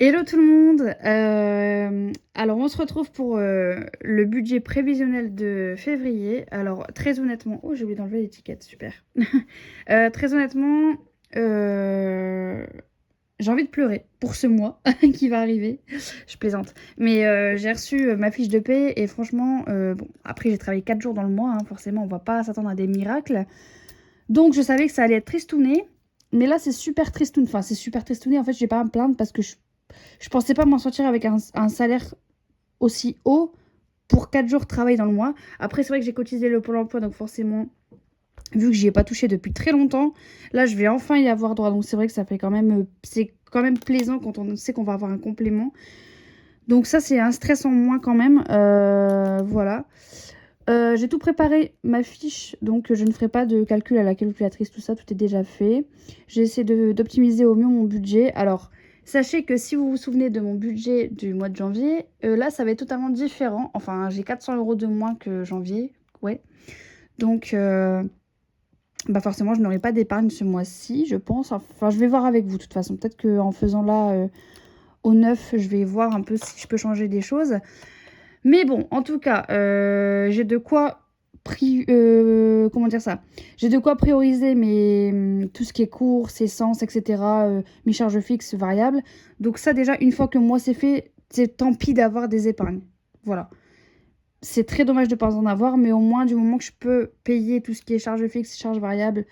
Hello tout le monde. Alors on se retrouve pour le budget prévisionnel de février. Alors très honnêtement, oh j'ai oublié d'enlever l'étiquette, super. Très honnêtement, euh, j'ai envie de pleurer pour ce mois qui va arriver. Je plaisante. Mais j'ai reçu ma fiche de paie et franchement, bon après j'ai travaillé 4 jours dans le mois, hein, forcément on va pas s'attendre à des miracles. Donc je savais que ça allait être tristouné. Mais là c'est super tristouné. Enfin c'est super tristouné. En fait je vais pas à me plaindre parce que je pensais pas m'en sortir avec un salaire aussi haut pour 4 jours de travail dans le mois. Après, c'est vrai que j'ai cotisé le Pôle emploi, donc forcément, vu que j'y ai pas touché depuis très longtemps, là, je vais enfin y avoir droit. Donc, c'est vrai que ça fait quand même, c'est quand même plaisant quand on sait qu'on va avoir un complément. Donc, ça, c'est un stress en moins quand même. Voilà. J'ai tout préparé, ma fiche, donc je ne ferai pas de calcul à la calculatrice, tout ça, tout est déjà fait. J'ai essayé d'optimiser au mieux mon budget. Alors, sachez que si vous vous souvenez de mon budget du mois de janvier, là, ça va être totalement différent. Enfin, j'ai 400 € de moins que janvier, ouais. Donc, bah forcément, je n'aurai pas d'épargne ce mois-ci, je pense. Enfin, je vais voir avec vous, de toute façon. Peut-être qu'en faisant là, au neuf, je vais voir un peu si je peux changer des choses. Mais bon, en tout cas, j'ai de quoi comment dire ça? J'ai de quoi prioriser tout ce qui est courses, essence, etc., mes charges fixes, variables. Donc ça, déjà, une fois que moi c'est fait, c'est tant pis d'avoir des épargnes. Voilà. C'est très dommage de ne pas en avoir, mais au moins du moment que je peux payer tout ce qui est charges fixes, charges variables,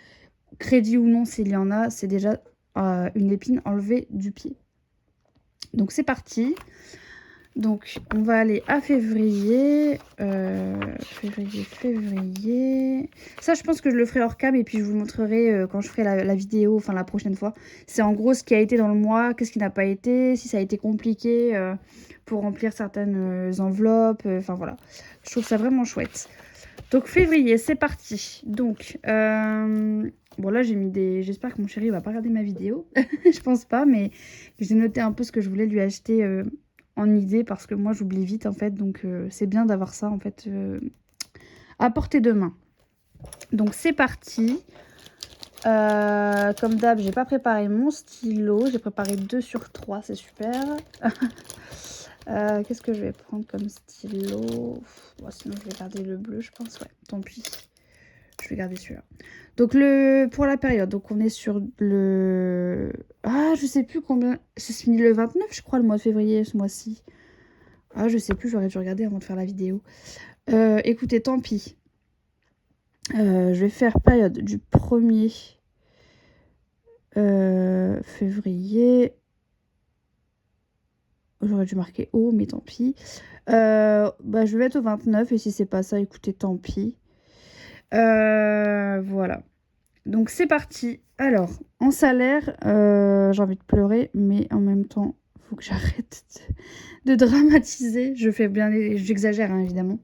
crédit ou non s'il y en a, c'est déjà une épine enlevée du pied. Donc c'est parti. Donc, on va aller à février. Février. Ça, je pense que je le ferai hors cam et puis je vous montrerai quand je ferai la vidéo, enfin la prochaine fois. C'est en gros ce qui a été dans le mois, qu'est-ce qui n'a pas été, si ça a été compliqué pour remplir certaines enveloppes. Enfin voilà. Je trouve ça vraiment chouette. Donc, février, c'est parti. Donc, bon là, j'ai mis des... J'espère que mon chéri va pas regarder ma vidéo. Je pense pas, mais j'ai noté un peu ce que je voulais lui acheter en idée parce que moi j'oublie vite en fait, donc c'est bien d'avoir ça en fait à portée de main. Donc c'est parti. Comme d'hab, j'ai pas préparé mon stylo, j'ai préparé 2 sur 3, c'est super. Qu'est-ce que je vais prendre comme stylo? Bon, sinon je vais garder le bleu, je pense. Ouais, tant pis. Je vais garder celui-là. Donc pour la période, donc on est sur le... Ah, je sais plus combien... C'est fini le 29, je crois, le mois de février, ce mois-ci. Ah, je sais plus, j'aurais dû regarder avant de faire la vidéo. Écoutez, tant pis. Je vais faire période du 1er février. J'aurais dû marquer haut, mais tant pis. Bah, je vais mettre au 29, et si c'est pas ça, écoutez, tant pis. Voilà. Donc c'est parti. Alors, en salaire, j'ai envie de pleurer, mais en même temps, il faut que j'arrête de dramatiser. J'exagère, hein, évidemment.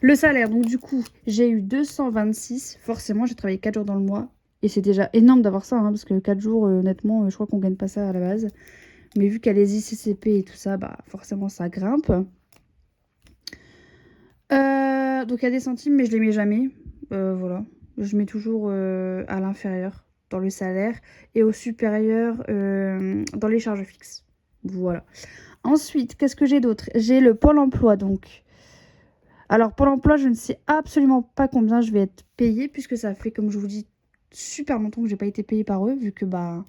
Le salaire, donc du coup, j'ai eu 226. Forcément, j'ai travaillé 4 jours dans le mois. Et c'est déjà énorme d'avoir ça, hein, parce que 4 jours, honnêtement, je crois qu'on gagne pas ça à la base. Mais vu qu'il y a les ICCP et tout ça, bah forcément, ça grimpe. Donc il y a des centimes, mais je les mets jamais. Voilà. Je mets toujours à l'inférieur dans le salaire et au supérieur dans les charges fixes. Voilà. Ensuite, qu'est-ce que j'ai d'autre? J'ai le Pôle emploi, donc. Alors, Pôle emploi, je ne sais absolument pas combien je vais être payée, puisque ça fait, comme je vous dis, super longtemps que je n'ai pas été payée par eux, vu que bah,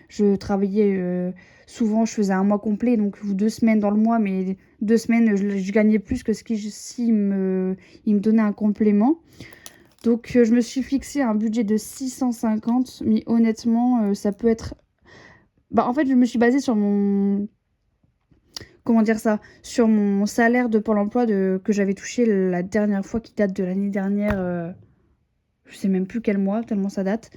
je travaillais souvent, je faisais un mois complet, donc 2 semaines dans le mois, mais 2 semaines, je gagnais plus que si il me donnait un complément. Donc, je me suis fixé un budget de 650, mais honnêtement, ça peut être... Bah, en fait, je me suis basée sur mon... Comment dire ça? Sur mon salaire de Pôle emploi que j'avais touché la dernière fois, qui date de l'année dernière. Je sais même plus quel mois, tellement ça date.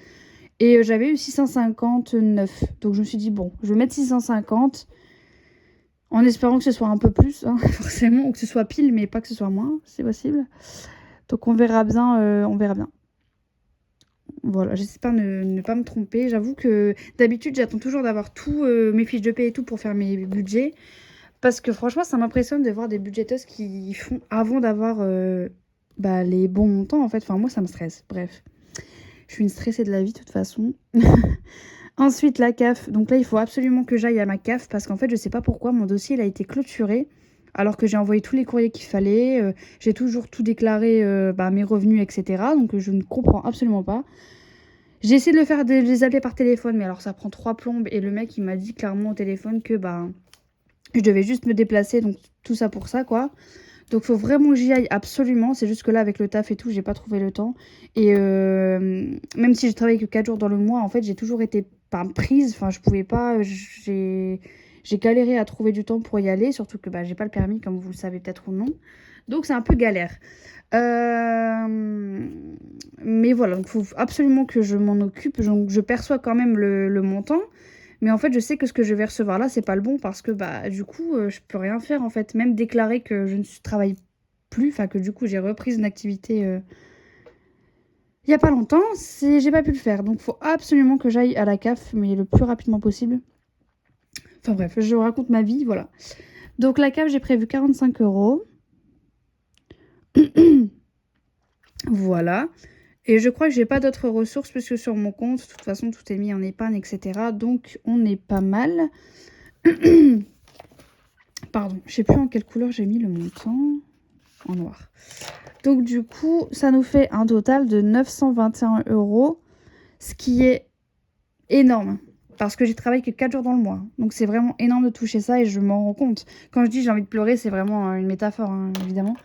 Et j'avais eu 659. Donc, je me suis dit, bon, je vais mettre 650 en espérant que ce soit un peu plus, hein, forcément, ou que ce soit pile, mais pas que ce soit moins, si c'est possible. Donc, on verra bien, on verra bien. Voilà, j'espère ne pas me tromper. J'avoue que d'habitude, j'attends toujours d'avoir tous mes fiches de paie et tout pour faire mes budgets. Parce que franchement, ça m'impressionne de voir des budgéteuses qui font avant d'avoir bah, les bons montants, en fait. Enfin, moi, ça me stresse. Bref, je suis une stressée de la vie, de toute façon. Ensuite, la CAF. Donc là, il faut absolument que j'aille à ma CAF parce qu'en fait, je sais pas pourquoi mon dossier il a été clôturé alors que j'ai envoyé tous les courriers qu'il fallait. J'ai toujours tout déclaré, mes revenus, etc. Donc je ne comprends absolument pas. J'ai essayé de le faire, de les appeler par téléphone, mais alors ça prend 3 plombes. Et le mec, il m'a dit clairement au téléphone que je devais juste me déplacer. Donc tout ça pour ça, quoi. Donc faut vraiment que j'y aille absolument. C'est juste que là, avec le taf et tout, j'ai pas trouvé le temps. Et même si je travaille que 4 jours dans le mois, en fait, j'ai toujours été prise. Enfin, je pouvais pas. J'ai galéré à trouver du temps pour y aller. Surtout que j'ai pas le permis, comme vous le savez peut-être ou non. Donc c'est un peu galère. Mais voilà, donc faut absolument que je m'en occupe. Donc, je perçois quand même le montant. Mais en fait, je sais que ce que je vais recevoir là, c'est pas le bon parce que du coup, je peux rien faire en fait. Même déclarer que je ne travaille plus, enfin que du coup, j'ai repris une activité il y a pas longtemps, j'ai pas pu le faire. Donc, faut absolument que j'aille à la CAF, mais le plus rapidement possible. Enfin bref, je raconte ma vie, voilà. Donc, la CAF, j'ai prévu 45 euros. Voilà. Et je crois que j'ai pas d'autres ressources puisque sur mon compte, de toute façon, tout est mis en épargne, etc. Donc, on est pas mal. Pardon, je sais plus en quelle couleur j'ai mis le montant. En noir. Donc, du coup, ça nous fait un total de 921 euros, ce qui est énorme. Parce que j'ai travaillé que 4 jours dans le mois. Donc, c'est vraiment énorme de toucher ça et je m'en rends compte. Quand je dis j'ai envie de pleurer, c'est vraiment une métaphore, hein, évidemment.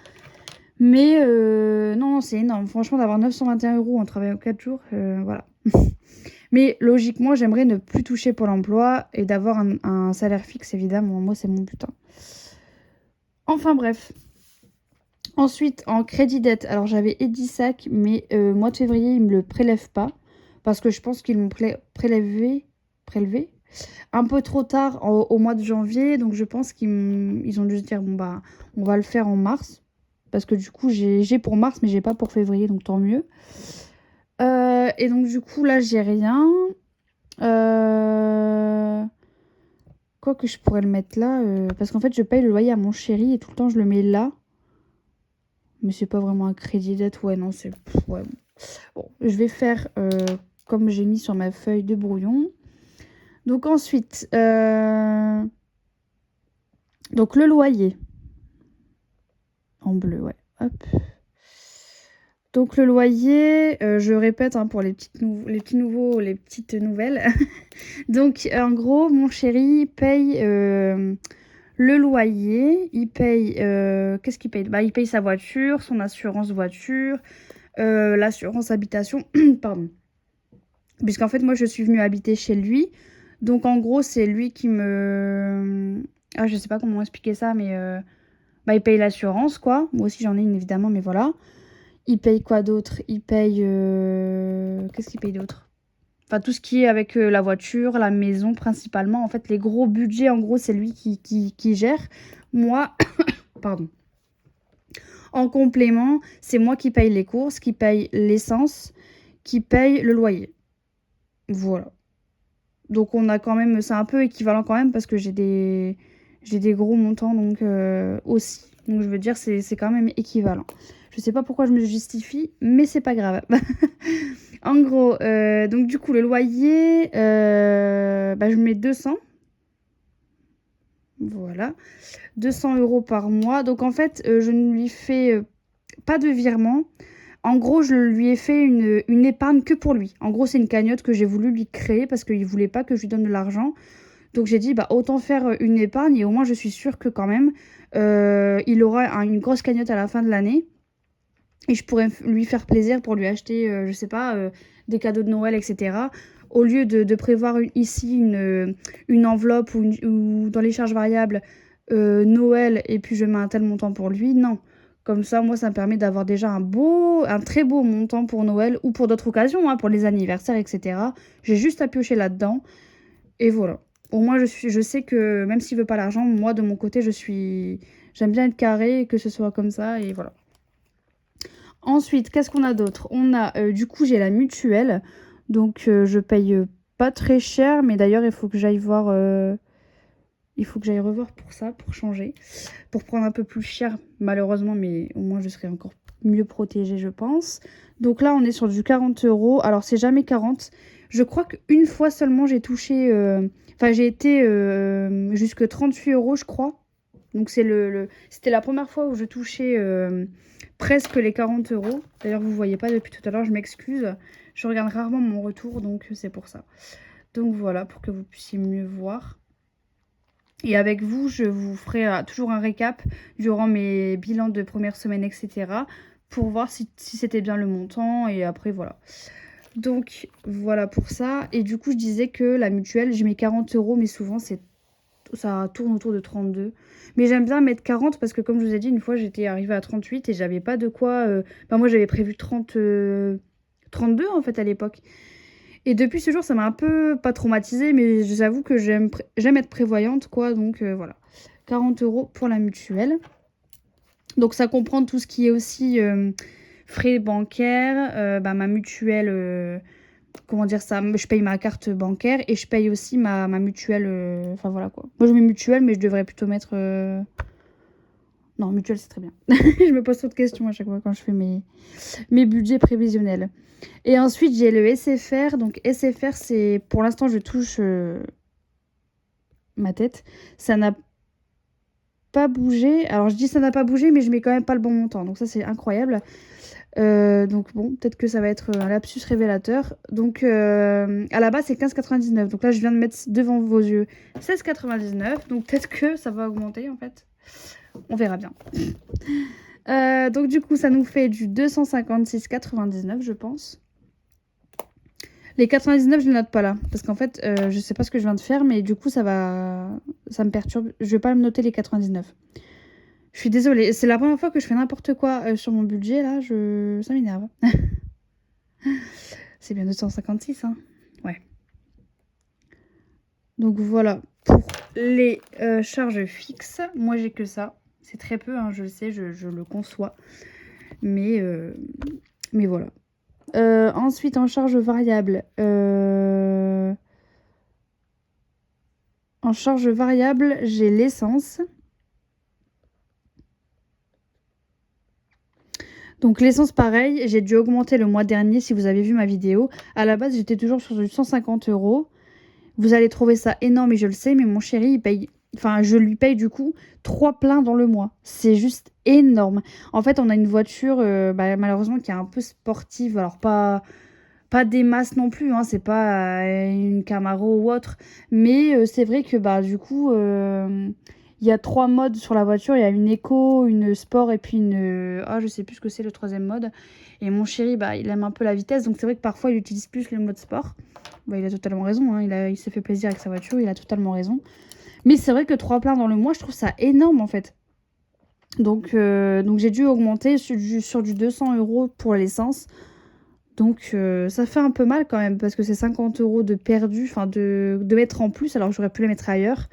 Mais non, c'est énorme. Franchement, d'avoir 921 euros en travaillant 4 jours, voilà. Mais logiquement, j'aimerais ne plus toucher Pôle emploi et d'avoir un salaire fixe, évidemment. Moi, c'est mon but. Enfin, bref. Ensuite, en crédit dette, alors j'avais Edisac, mais mois de février, ils ne me le prélèvent pas. Parce que je pense qu'ils m'ont prélevé un peu trop tard au mois de janvier. Donc je pense qu'ils ont dû se dire, bon on va le faire en mars. Parce que du coup, j'ai pour mars, mais j'ai pas pour février, donc tant mieux. Et donc du coup, là, j'ai rien. Quoi que je pourrais le mettre là, parce qu'en fait, je paye le loyer à mon chéri et tout le temps, je le mets là. Mais c'est pas vraiment un crédit dette. Ouais, non, c'est... Ouais. Bon, je vais faire comme j'ai mis sur ma feuille de brouillon. Donc ensuite, donc le loyer. En bleu, ouais. Hop. Donc le loyer, je répète pour les petits nouveaux, les petites nouvelles. Donc en gros, mon chéri paye le loyer, il paye... qu'est-ce qu'il paye? Il paye sa voiture, son assurance voiture, l'assurance habitation, pardon. Puisqu'en fait, moi, je suis venue habiter chez lui. Donc en gros, c'est lui qui me... Ah, je sais pas comment expliquer ça, mais... il paye l'assurance, quoi. Moi aussi, j'en ai une, évidemment, mais voilà. Il paye quoi d'autre? Il paye... Qu'est-ce qu'il paye d'autre? Enfin, tout ce qui est avec la voiture, la maison, principalement. En fait, les gros budgets, en gros, c'est lui qui gère. Moi, pardon. En complément, c'est moi qui paye les courses, qui paye l'essence, qui paye le loyer. Voilà. Donc, on a quand même... C'est un peu équivalent quand même parce que j'ai des gros montants, donc aussi. Donc, je veux dire, c'est quand même équivalent. Je sais pas pourquoi je me justifie, mais c'est pas grave. En gros, donc du coup, le loyer, je mets 200. Voilà. 200 euros par mois. Donc en fait, je ne lui fais pas de virement. En gros, je lui ai fait une épargne que pour lui. En gros, c'est une cagnotte que j'ai voulu lui créer parce qu'il ne voulait pas que je lui donne de l'argent. Donc j'ai dit, autant faire une épargne et au moins je suis sûre que quand même, il aura une grosse cagnotte à la fin de l'année. Et je pourrais lui faire plaisir pour lui acheter, je sais pas, des cadeaux de Noël, etc. Au lieu de prévoir ici une enveloppe ou dans les charges variables Noël et puis je mets un tel montant pour lui, non. Comme ça, moi, ça me permet d'avoir déjà un très beau montant pour Noël ou pour d'autres occasions, pour les anniversaires, etc. J'ai juste à piocher là-dedans. Et voilà. Au moins, je sais que même s'il veut pas l'argent, moi, de mon côté, j'aime bien être carré et que ce soit comme ça, et voilà. Ensuite, qu'est-ce qu'on a d'autre? On a, du coup, j'ai la mutuelle. Donc, je paye pas très cher. Mais d'ailleurs, il faut que j'aille voir... il faut que j'aille revoir pour ça, pour changer. Pour prendre un peu plus cher, malheureusement. Mais au moins, je serai encore mieux protégée, je pense. Donc là, on est sur du 40 euros. Alors, c'est jamais 40. Je crois qu'une fois seulement j'ai touché... Enfin, j'ai été jusque 38 euros, je crois. Donc c'était la première fois où je touchais presque les 40 euros. D'ailleurs, vous ne voyez pas depuis tout à l'heure, je m'excuse. Je regarde rarement mon retour, donc c'est pour ça. Donc voilà, pour que vous puissiez mieux voir. Et avec vous, je vous ferai toujours un récap durant mes bilans de première semaine, etc. Pour voir si c'était bien le montant. Et après, voilà. Donc voilà pour ça. Et du coup, je disais que la mutuelle, je mets 40 euros, mais souvent, ça tourne autour de 32. Mais j'aime bien mettre 40 parce que, comme je vous ai dit, une fois, j'étais arrivée à 38 et j'avais pas de quoi... moi, j'avais prévu 32 en fait à l'époque. Et depuis ce jour, ça m'a un peu, pas traumatisée, mais j'avoue que j'aime être prévoyante, quoi. Donc voilà, 40 euros pour la mutuelle. Donc ça comprend tout ce qui est aussi frais bancaires, ma mutuelle, comment dire ça, je paye ma carte bancaire et je paye aussi ma mutuelle, enfin voilà quoi. Moi je mets mutuelle, mais je devrais plutôt mettre... Non, mutuelle c'est très bien. Je me pose trop de questions à chaque fois quand je fais mes budgets prévisionnels. Et ensuite, j'ai le SFR. Donc, SFR, c'est... Pour l'instant, je touche ma tête. Ça n'a pas bougé. Alors, je dis ça n'a pas bougé, mais je mets quand même pas le bon montant. Donc, ça, c'est incroyable. Donc, bon, peut-être que ça va être un lapsus révélateur. Donc, à la base, c'est 15,99. Donc là, je viens de mettre devant vos yeux 16,99. Donc, peut-être que ça va augmenter, en fait. On verra bien. Donc, du coup, ça nous fait du 256,99, je pense. Les 99, je ne les note pas là. Parce qu'en fait, je sais pas ce que je viens de faire, mais du coup, ça me perturbe. Je vais pas me noter les 99. Je suis désolée. C'est la première fois que je fais n'importe quoi sur mon budget, là. Ça m'énerve. C'est bien 256, hein. Ouais. Donc voilà. Pour les charges fixes, moi, j'ai que ça. C'est très peu, hein, je le sais, je le conçois. Mais voilà. Ensuite, en charge variable, j'ai l'essence. Donc l'essence, pareil, j'ai dû augmenter le mois dernier, si vous avez vu ma vidéo. À la base, j'étais toujours sur du 150 euros. Vous allez trouver ça énorme, et je le sais, mais mon chéri, il paye... Enfin, je lui paye du coup 3 pleins dans le mois. C'est juste énorme. En fait, on a une voiture, malheureusement, qui est un peu sportive. Alors, pas des masses non plus, hein, c'est pas une Camaro ou autre. Mais c'est vrai que du coup, il y a 3 modes sur la voiture. Il y a une éco, une sport et puis une... je sais plus ce que c'est le troisième mode. Et mon chéri, il aime un peu la vitesse. Donc c'est vrai que parfois, il utilise plus le mode sport. Il a totalement raison, hein, il s'est fait plaisir avec sa voiture, il a totalement raison. Mais c'est vrai que 3 pleins dans le mois, je trouve ça énorme en fait. Donc j'ai dû augmenter sur du 200 euros pour l'essence. Donc ça fait un peu mal quand même parce que c'est 50 euros de perdu, enfin de mettre en plus, alors j'aurais pu les mettre ailleurs.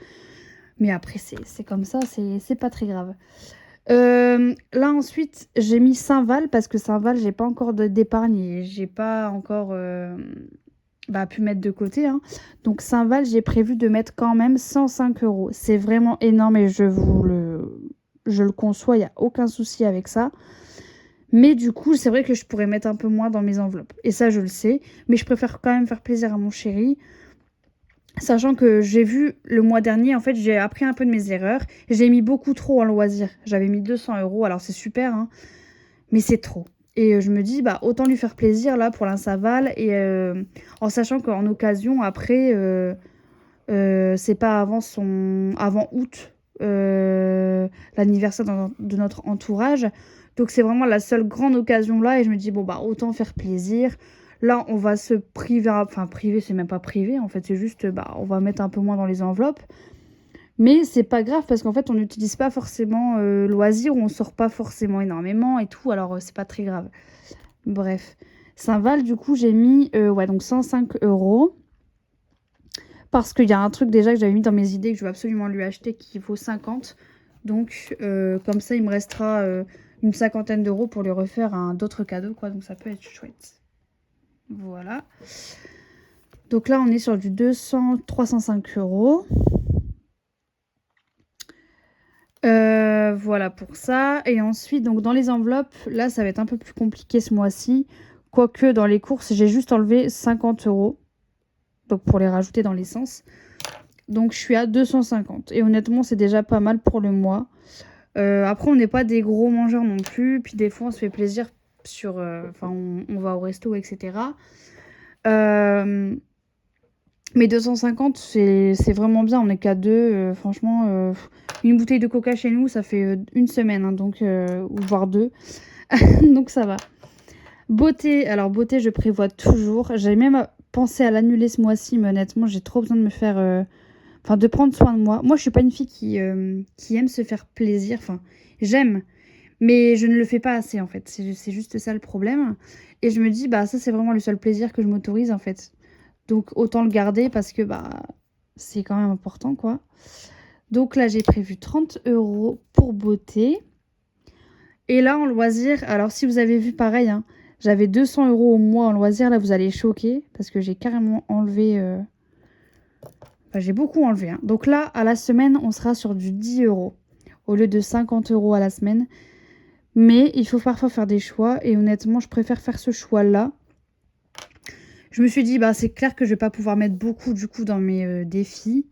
Mais après c'est comme ça, c'est pas très grave. Là ensuite j'ai mis Saint-Val parce que Saint-Val j'ai pas encore d'épargne et j'ai pas encore pu mettre de côté. Hein. Donc Saint-Val j'ai prévu de mettre quand même 105 euros. C'est vraiment énorme et je le conçois, il n'y a aucun souci avec ça. Mais du coup, c'est vrai que je pourrais mettre un peu moins dans mes enveloppes. Et ça, je le sais. Mais je préfère quand même faire plaisir à mon chéri. Sachant que j'ai vu le mois dernier, en fait, j'ai appris un peu de mes erreurs. J'ai mis beaucoup trop en loisir. J'avais mis 200 euros. Alors, c'est super, hein. Mais c'est trop. Et je me dis, autant lui faire plaisir, là, pour la Saval. Et en sachant qu'en occasion, après, c'est pas avant août, l'anniversaire de notre entourage. Donc c'est vraiment la seule grande occasion là et je me dis autant faire plaisir. Là on va se priver, enfin priver c'est même pas privé en fait, c'est juste on va mettre un peu moins dans les enveloppes. Mais c'est pas grave parce qu'en fait on n'utilise pas forcément loisir ou on sort pas forcément énormément et tout, alors c'est pas très grave. Bref, Saint-Val du coup j'ai mis donc 105 euros. Parce qu'il y a un truc déjà que j'avais mis dans mes idées que je veux absolument lui acheter qui vaut 50. Donc comme ça il me restera une cinquantaine d'euros pour lui refaire d'autres cadeaux quoi. Donc ça peut être chouette. Voilà. Donc là on est sur du 305 euros. Voilà pour ça. Et ensuite donc dans les enveloppes, là ça va être un peu plus compliqué ce mois-ci. Quoique dans les courses j'ai juste enlevé 50 euros. donc pour les rajouter dans l'essence. Donc je suis à 250 et honnêtement c'est déjà pas mal pour le mois. Après on n'est pas des gros mangeurs non plus, puis des fois on se fait plaisir sur... Enfin on va au resto etc. Mais 250 c'est vraiment bien, on est qu'à deux. Franchement une bouteille de coca chez nous ça fait une semaine hein, donc, ou voire deux. Donc ça va. Beauté, alors beauté je prévois toujours. J'avais même pensé à l'annuler ce mois-ci mais honnêtement j'ai trop besoin de me faire... Enfin, de prendre soin de moi. Moi, je suis pas une fille qui aime se faire plaisir. Enfin, j'aime, mais je ne le fais pas assez, en fait. C'est juste ça le problème. Et je me dis, bah, ça, c'est vraiment le seul plaisir que je m'autorise, en fait. Donc, autant le garder parce que, bah, c'est quand même important, quoi. Donc là, j'ai prévu 30 € pour beauté. Et là, en loisir, alors si vous avez vu pareil, hein, j'avais 200 € au mois en loisir. Là, vous allez choquer parce que j'ai carrément enlevé... Enfin, j'ai beaucoup enlevé. Hein. Donc là, à la semaine, on sera sur du 10 € au lieu de 50 € à la semaine. Mais il faut parfois faire des choix. Et honnêtement, je préfère faire ce choix-là. Je me suis dit, bah, c'est clair que je vais pas pouvoir mettre beaucoup du coup dans mes défis.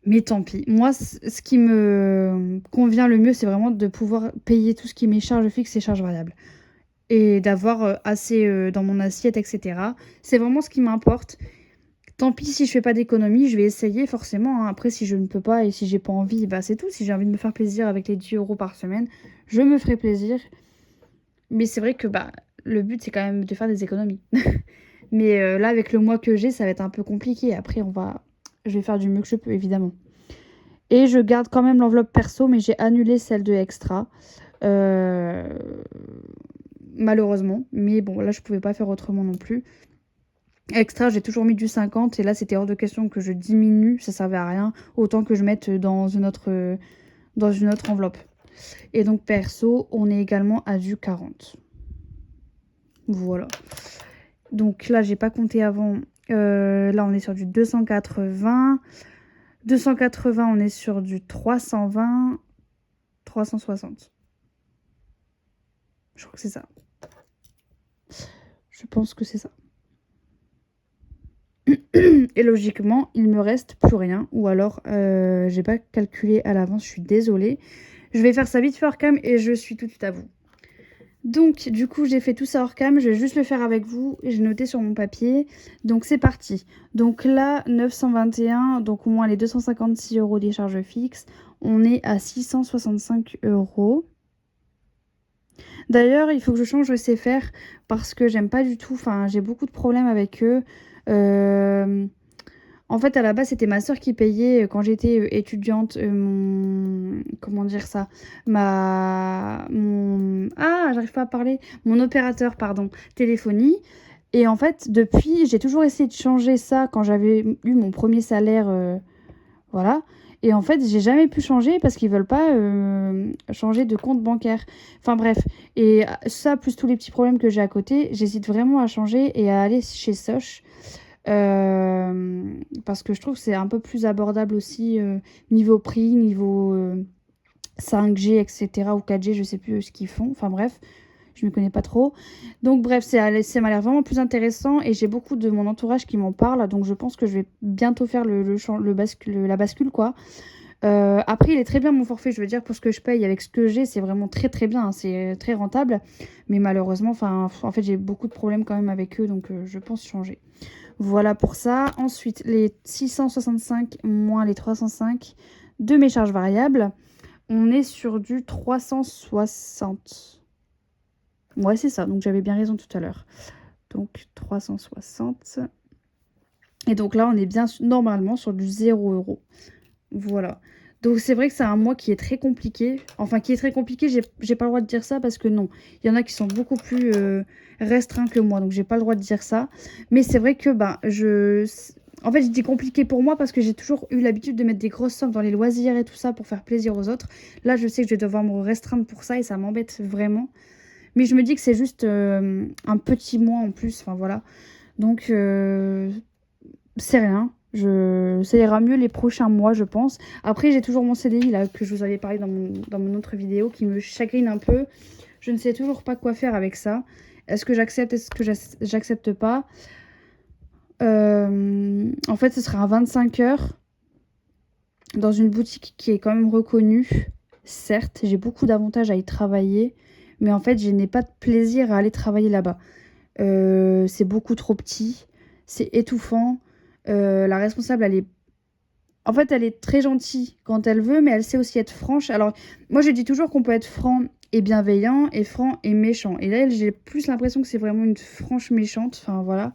Mais tant pis. Moi, ce qui me convient le mieux, c'est vraiment de pouvoir payer tout ce qui est mes charges fixes et charges variables. Et d'avoir assez dans mon assiette, etc. C'est vraiment ce qui m'importe. Tant pis si je fais pas d'économie, je vais essayer forcément. Hein. Après, si je ne peux pas et si j'ai pas envie, bah c'est tout. Si j'ai envie de me faire plaisir avec les 10 € par semaine, je me ferai plaisir. Mais c'est vrai que bah le but c'est quand même de faire des économies. Mais là, avec le mois que j'ai, ça va être un peu compliqué. Après, je vais faire du mieux que je peux, évidemment. Et je garde quand même l'enveloppe perso, mais j'ai annulé celle de extra. Malheureusement. Mais bon, là, je pouvais pas faire autrement non plus. Extra, j'ai toujours mis du 50 et là c'était hors de question que je diminue, ça servait à rien, autant que je mette dans une autre enveloppe. Et donc perso, on est également à du 40. Voilà. Donc là, j'ai pas compté avant. Là, on est sur du 280. 280, on est sur du 320. 360. Je crois que c'est ça. Je pense que c'est ça. Et logiquement, il me reste plus rien. Ou alors, j'ai pas calculé à l'avance, je suis désolée. Je vais faire ça vite fait hors cam et je suis tout de suite à vous. Donc, du coup, j'ai fait tout ça hors cam. Je vais juste le faire avec vous et j'ai noté sur mon papier. Donc, c'est parti. Donc là, 921, donc au moins les 256 € des charges fixes. On est à 665 €. D'ailleurs, il faut que je change le CFR parce que j'aime pas du tout. Enfin, j'ai beaucoup de problèmes avec eux. En fait, à la base, c'était ma sœur qui payait quand j'étais étudiante comment dire ça? J'arrive pas à parler. Mon opérateur, pardon, téléphonie. Et en fait, depuis, j'ai toujours essayé de changer ça quand j'avais eu mon premier salaire. Voilà. Et en fait, j'ai jamais pu changer parce qu'ils veulent pas changer de compte bancaire. Enfin bref. Et ça, plus tous les petits problèmes que j'ai à côté, j'hésite vraiment à changer et à aller chez Soch. Parce que je trouve que c'est un peu plus abordable aussi niveau prix, niveau 5G, etc. ou 4G, je sais plus ce qu'ils font. Enfin bref, je ne me connais pas trop. Donc bref, ça m'a l'air vraiment plus intéressant et j'ai beaucoup de mon entourage qui m'en parle. Donc je pense que je vais bientôt faire la bascule, quoi. Après, il est très bien mon forfait, je veux dire, pour ce que je paye avec ce que j'ai, c'est vraiment très très bien, hein, c'est très rentable. Mais malheureusement, en fait, j'ai beaucoup de problèmes quand même avec eux, donc je pense changer. Voilà pour ça. Ensuite, les 665 moins les 305 de mes charges variables. On est sur du 360. Ouais, c'est ça. Donc, j'avais bien raison tout à l'heure. Donc, 360. Et donc là, on est bien normalement sur du 0 €. Voilà. Donc, c'est vrai que c'est un mois qui est très compliqué. Enfin, qui est très compliqué, j'ai pas le droit de dire ça parce que non. Il y en a qui sont beaucoup plus restreints que moi. Donc, j'ai pas le droit de dire ça. Mais c'est vrai que, en fait, je dis compliqué pour moi parce que j'ai toujours eu l'habitude de mettre des grosses sommes dans les loisirs et tout ça pour faire plaisir aux autres. Là, je sais que je vais devoir me restreindre pour ça et ça m'embête vraiment. Mais je me dis que c'est juste un petit mois en plus. Enfin, voilà. Donc, c'est rien. Ça ira mieux les prochains mois, je pense. Après, j'ai toujours mon CDI, là, que je vous avais parlé dans mon autre vidéo, qui me chagrine un peu. Je ne sais toujours pas quoi faire avec ça. Est-ce que j'accepte? Est-ce que j'accepte pas? En fait, ce sera à 25 heures dans une boutique qui est quand même reconnue. Certes, j'ai beaucoup d'avantages à y travailler, mais en fait, je n'ai pas de plaisir à aller travailler là-bas. C'est beaucoup trop petit, c'est étouffant. La responsable, en fait, elle est très gentille quand elle veut, mais elle sait aussi être franche. Alors, moi, je dis toujours qu'on peut être franc et bienveillant, et franc et méchant. Et là, j'ai plus l'impression que c'est vraiment une franche méchante. Enfin, voilà.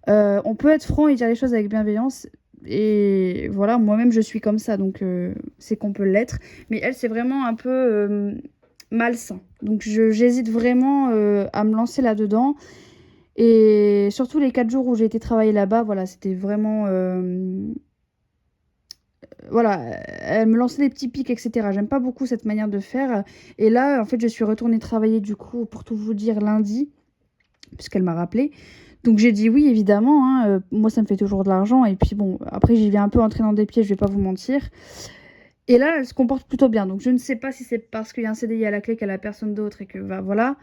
On peut être franc et dire les choses avec bienveillance. Et voilà, moi-même, je suis comme ça, donc c'est qu'on peut l'être. Mais elle, c'est vraiment un peu malsain. Donc, j'hésite vraiment à me lancer là-dedans. Et surtout les 4 jours où j'ai été travailler là-bas, voilà, c'était vraiment... voilà, elle me lançait des petits pics, etc. J'aime pas beaucoup cette manière de faire. Et là, en fait, je suis retournée travailler du coup, pour tout vous dire, lundi, puisqu'elle m'a rappelé. Donc j'ai dit oui, évidemment, hein, moi ça me fait toujours de l'argent. Et puis bon, après j'y vais un peu entraînant des pieds, je vais pas vous mentir. Et là, elle se comporte plutôt bien. Donc je ne sais pas si c'est parce qu'il y a un CDI à la clé qu'elle a personne d'autre et que bah, voilà.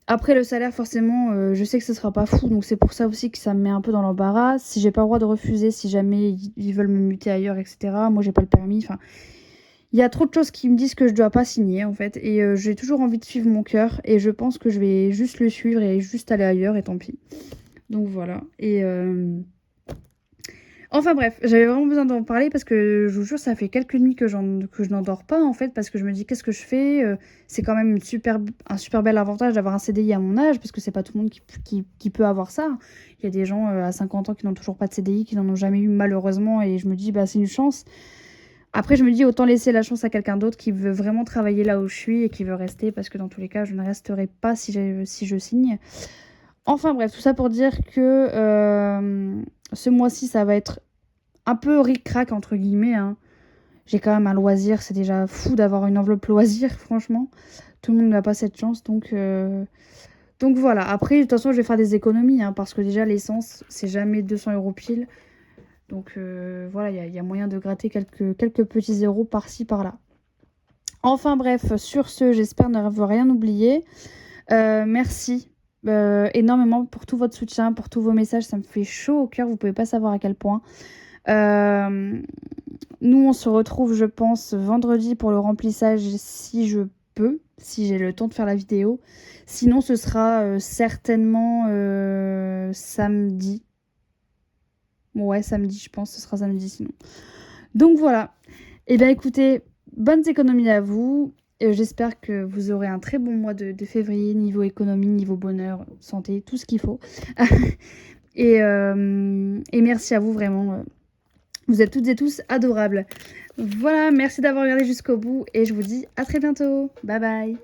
Après le salaire, forcément, je sais que ce sera pas fou, donc c'est pour ça aussi que ça me met un peu dans l'embarras. Si j'ai pas le droit de refuser, si jamais ils veulent me muter ailleurs, etc. Moi, j'ai pas le permis. Enfin, il y a trop de choses qui me disent que je dois pas signer, en fait. Et j'ai toujours envie de suivre mon cœur. Et je pense que je vais juste le suivre et juste aller ailleurs, et tant pis. Donc voilà. Et enfin bref, j'avais vraiment besoin d'en parler parce que je vous jure, ça fait quelques nuits que je n'endors pas en fait, parce que je me dis qu'est-ce que je fais. C'est quand même un super bel avantage d'avoir un CDI à mon âge, parce que c'est pas tout le monde qui peut avoir ça. Il y a des gens à 50 ans qui n'ont toujours pas de CDI, qui n'en ont jamais eu malheureusement, et je me dis bah c'est une chance. Après je me dis autant laisser la chance à quelqu'un d'autre qui veut vraiment travailler là où je suis et qui veut rester, parce que dans tous les cas je ne resterai pas si je signe. Enfin bref, tout ça pour dire que ce mois-ci, ça va être un peu ric-rac, entre guillemets, hein. J'ai quand même un loisir, c'est déjà fou d'avoir une enveloppe loisir, franchement. Tout le monde n'a pas cette chance, donc voilà. Après, de toute façon, je vais faire des économies, hein, parce que déjà, l'essence, c'est jamais 200 euros pile. Donc voilà, il y a moyen de gratter quelques petits euros par-ci, par-là. Enfin bref, sur ce, j'espère n'avoir rien oublié. Merci énormément pour tout votre soutien, pour tous vos messages. Ça me fait chaud au cœur, vous pouvez pas savoir à quel point. Nous, on se retrouve, je pense, vendredi pour le remplissage si je peux, si j'ai le temps de faire la vidéo. Sinon, ce sera certainement samedi. Ouais, samedi, je pense, ce sera samedi sinon. Donc voilà. Eh bien, écoutez, bonnes économies à vous. J'espère que vous aurez un très bon mois de février, niveau économie, niveau bonheur, santé, tout ce qu'il faut. Et merci à vous vraiment. Vous êtes toutes et tous adorables. Voilà, merci d'avoir regardé jusqu'au bout et je vous dis à très bientôt. Bye bye.